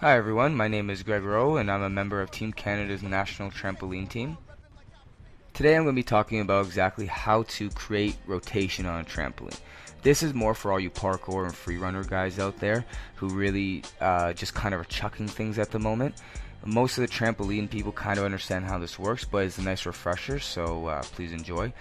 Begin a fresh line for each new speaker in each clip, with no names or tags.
Hi everyone, my name is Greg Rowe and I'm a member of Team Canada's National Trampoline Team. Today I'm going to be talking about exactly how to create rotation on a trampoline. This is more for all you parkour and freerunner guys out there who really just kind of are chucking things at the moment. Most of the trampoline people kind of understand how this works, but it's a nice refresher, so please enjoy.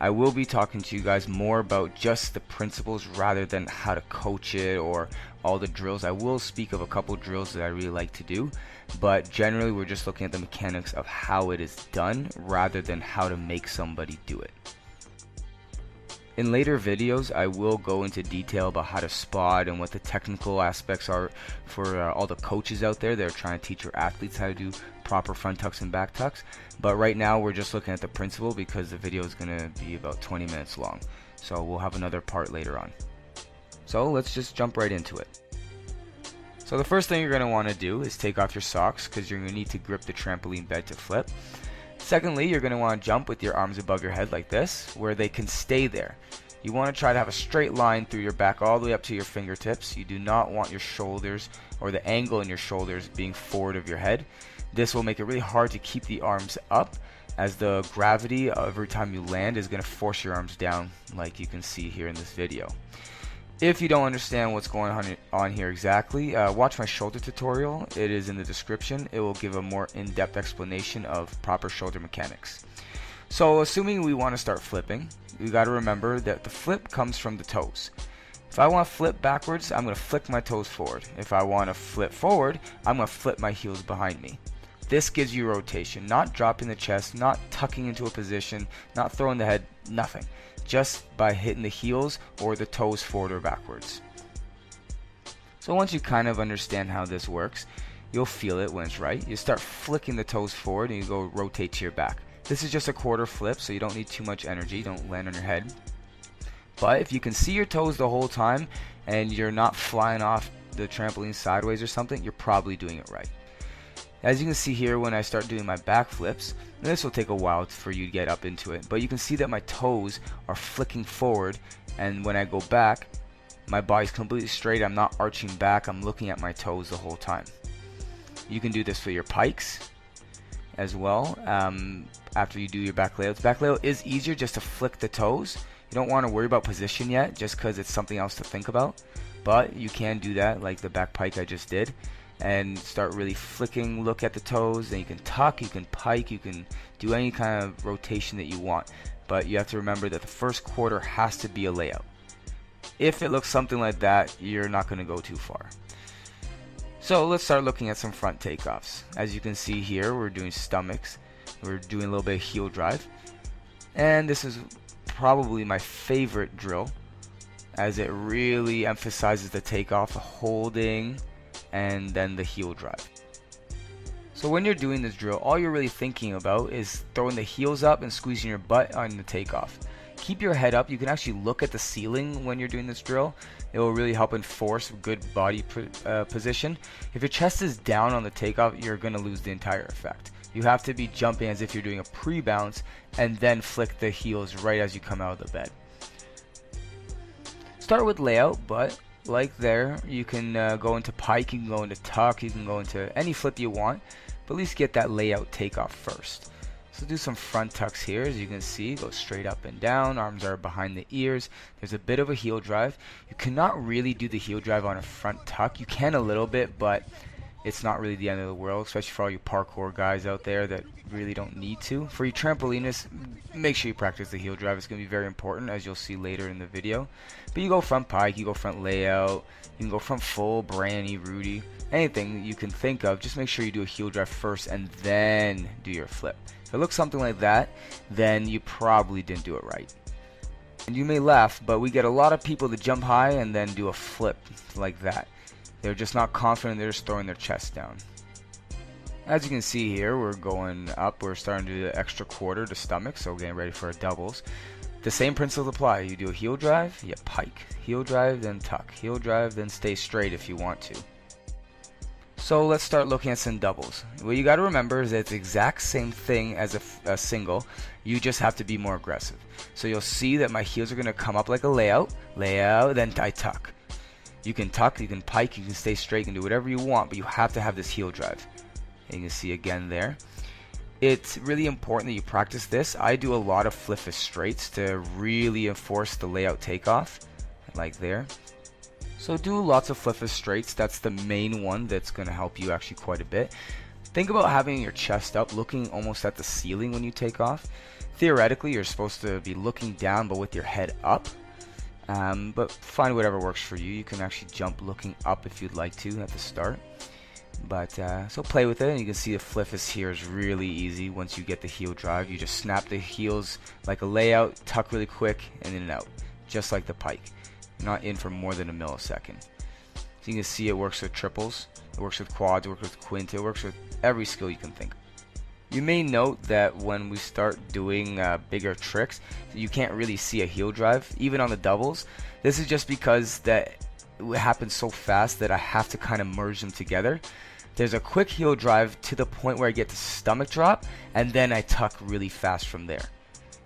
I will be talking to you guys more about just the principles rather than how to coach it or all the drills. I will speak of a couple drills that I really like to do, but generally we're just looking at the mechanics of how it is done rather than how to make somebody do it. In later videos, I will go into detail about how to spot and what the technical aspects are for all the coaches out there that are trying to teach your athletes how to do proper front tucks and back tucks. But right now, we're just looking at the principle because the video is going to be about 20 minutes long. So we'll have another part later on. So let's just jump right into it. So the first thing you're going to want to do is take off your socks because you're going to need to grip the trampoline bed to flip. Secondly, you're going to want to jump with your arms above your head like this, where they can stay there. You want to try to have a straight line through your back all the way up to your fingertips. You do not want your shoulders or the angle in your shoulders being forward of your head. This will make it really hard to keep the arms up, as the gravity every time you land is going to force your arms down, like you can see here in this video. If you don't understand what's going on here exactly, watch my shoulder tutorial. It is in the description. It will give a more in-depth explanation of proper shoulder mechanics. So assuming we want to start flipping, we got to remember that the flip comes from the toes. If I want to flip backwards, I'm going to flick my toes forward. If I want to flip forward, I'm going to flip my heels behind me. This gives you rotation, not dropping the chest, not tucking into a position, not throwing the head, nothing. Just by hitting the heels or the toes forward or backwards. So once you kind of understand how this works, you'll feel it when it's right. You start flicking the toes forward and you go rotate to your back. This is just a quarter flip, so you don't need too much energy. Don't land on your head. But if you can see your toes the whole time and you're not flying off the trampoline sideways or something, you're probably doing it right. As you can see here, when I start doing my back flips, this will take a while for you to get up into it, but you can see that my toes are flicking forward, and when I go back, my body's completely straight. I'm not arching back. I'm looking at my toes the whole time. You can do this for your pikes as well. After you do your back layouts, back layout is easier just to flick the toes. You don't want to worry about position yet, just because it's something else to think about, but you can do that like the back pike I just did. And start really flicking, look at the toes, then you can tuck, you can pike, you can do any kind of rotation that you want. But you have to remember that the first quarter has to be a layout. If it looks something like that, you're not going to go too far. So let's start looking at some front takeoffs. As you can see here, we're doing stomachs. We're doing a little bit of heel drive. And this is probably my favorite drill, as it really emphasizes the takeoff, holding, and then the heel drive. So when you're doing this drill, all you're really thinking about is throwing the heels up and squeezing your butt on the takeoff. Keep your head up. You can actually look at the ceiling when you're doing this drill. It will really help enforce good body position. If your chest is down on the takeoff, you're going to lose the entire effect. You have to be jumping as if you're doing a pre-bounce and then flick the heels right as you come out of the bed. Start with layout, but like there, you can go into pike, you can go into tuck, you can go into any flip you want, but at least get that layout takeoff first. So do some front tucks here. As you can see, go straight up and down, arms are behind the ears. There's a bit of a heel drive. You cannot really do the heel drive on a front tuck. You can a little bit, but it's not really the end of the world, especially for all you parkour guys out there that really don't need to. For you trampolinists, make sure you practice the heel drive. It's going to be very important, as you'll see later in the video. But you go front pike, you go front layout, you can go front full, branny, Rudy, anything you can think of. Just make sure you do a heel drive first and then do your flip. If it looks something like that, then you probably didn't do it right. And you may laugh, but we get a lot of people to jump high and then do a flip like that. They're just not confident, they're just throwing their chest down. As you can see here, we're going up, we're starting to do the extra quarter to stomach, so we're getting ready for our doubles. The same principles apply. You do a heel drive, you pike. Heel drive, then tuck. Heel drive, then stay straight if you want to. So let's start looking at some doubles. What you got to remember is that it's the exact same thing as a single. You just have to be more aggressive. So you'll see that my heels are going to come up like a layout, then I tuck. You can tuck, you can pike, you can stay straight, you can do whatever you want, but you have to have this heel drive. And you can see again there. It's really important that you practice this. I do a lot of flip fist straights to really enforce the layout takeoff, like there. So do lots of flip fist straights. That's the main one that's going to help you actually quite a bit. Think about having your chest up, looking almost at the ceiling when you take off. Theoretically, you're supposed to be looking down, but with your head up. But find whatever works for you. You can actually jump looking up if you'd like to at the start. But so play with it, and you can see the flip fist here is really easy. Once you get the heel drive, you just snap the heels like a layout, tuck really quick, and in and out, just like the pike. Not in for more than a millisecond. So you can see it works with triples, it works with quads, it works with quint, it works with every skill you can think of. You may note that when we start doing bigger tricks, you can't really see a heel drive, even on the doubles. This is just because that it happens so fast that I have to kind of merge them together. There's a quick heel drive to the point where I get to stomach drop, and then I tuck really fast from there.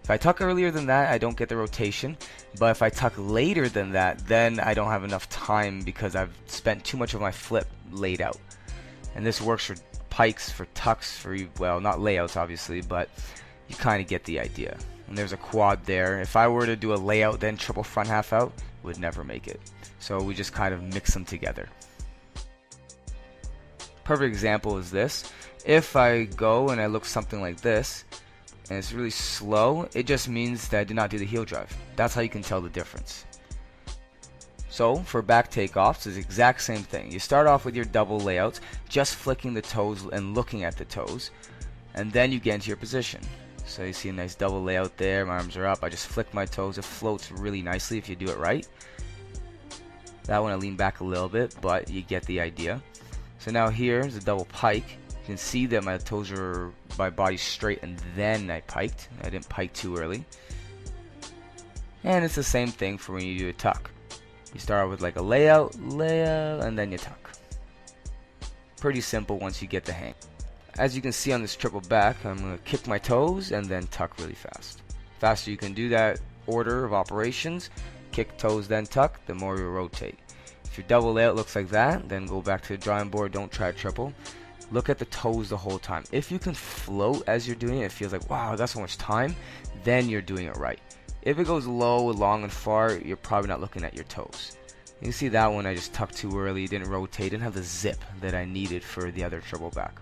If I tuck earlier than that, I don't get the rotation, but if I tuck later than that, then I don't have enough time because I've spent too much of my flip laid out. And this works for pikes, for tucks, for, well, not layouts obviously, but you kind of get the idea. And there's a quad there. If I were to do a layout then triple front half out, would never make it. So we just kind of mix them together. Perfect example is this. If I go and I look something like this, and it's really slow, it just means that I did not do the heel drive. That's how you can tell the difference. So for back takeoffs, it's the exact same thing. You start off with your double layouts, just flicking the toes and looking at the toes, and then you get into your position. So you see a nice double layout there, my arms are up, I just flick my toes, it floats really nicely if you do it right. That one I lean back a little bit, but you get the idea. So now here's a double pike. You can see that my toes are, my body's straight, and then I piked. I didn't pike too early. And it's the same thing for when you do a tuck. You start with like a layout, and then you tuck. Pretty simple once you get the hang. As you can see on this triple back, I'm going to kick my toes and then tuck really fast. Faster you can do that order of operations, kick toes then tuck, the more you rotate. If your double layout looks like that, then go back to the drawing board, don't try triple. Look at the toes the whole time. If you can float as you're doing it, it feels like, wow, that's so much time, then you're doing it right. If it goes low, long, and far, you're probably not looking at your toes. You can see that one I just tucked too early, didn't rotate, didn't have the zip that I needed for the other triple back.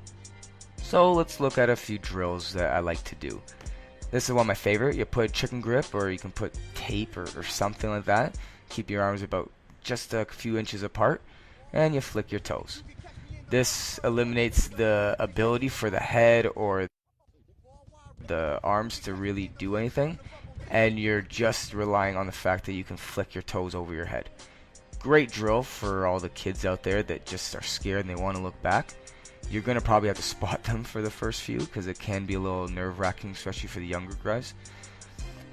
So let's look at a few drills that I like to do. This is one of my favorite. You put a chicken grip, or you can put tape or something like that. Keep your arms about just a few inches apart, and you flick your toes. This eliminates the ability for the head or the arms to really do anything, and you're just relying on the fact that you can flick your toes over your head. Great drill for all the kids out there that just are scared and they want to look back. You're going to probably have to spot them for the first few because it can be a little nerve-wracking, especially for the younger guys.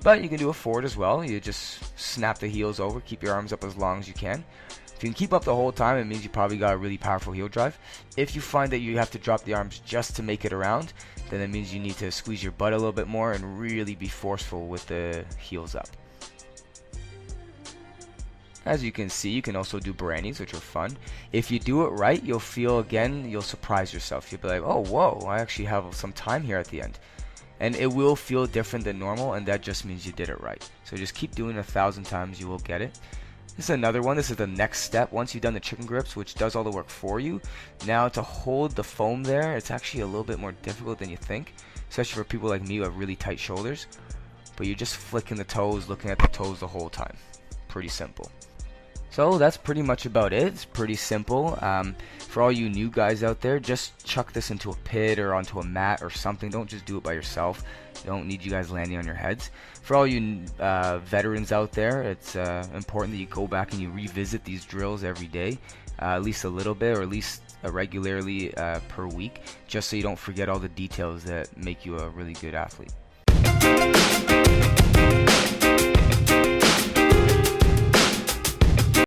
But you can do a forward as well. You just snap the heels over, keep your arms up as long as you can. If you can keep up the whole time, it means you probably got a really powerful heel drive. If you find that you have to drop the arms just to make it around, then it means you need to squeeze your butt a little bit more and really be forceful with the heels up. As you can see, you can also do brannies, which are fun. If you do it right, you'll feel, again, you'll surprise yourself. You'll be like, oh, whoa, I actually have some time here at the end. And it will feel different than normal, and that just means you did it right. So just keep doing it 1,000 times, you will get it. This is another one. This is the next step. Once you've done the chicken grips, which does all the work for you, now to hold the foam there, it's actually a little bit more difficult than you think, especially for people like me who have really tight shoulders. But you're just flicking the toes, looking at the toes the whole time. Pretty simple. So that's pretty much about it. It's pretty simple. For all you new guys out there, just chuck this into a pit or onto a mat or something. Don't just do it by yourself. Don't need you guys landing on your heads. For all you veterans out there, it's important that you go back and you revisit these drills every day, at least a little bit, or at least regularly per week, just so you don't forget all the details that make you a really good athlete.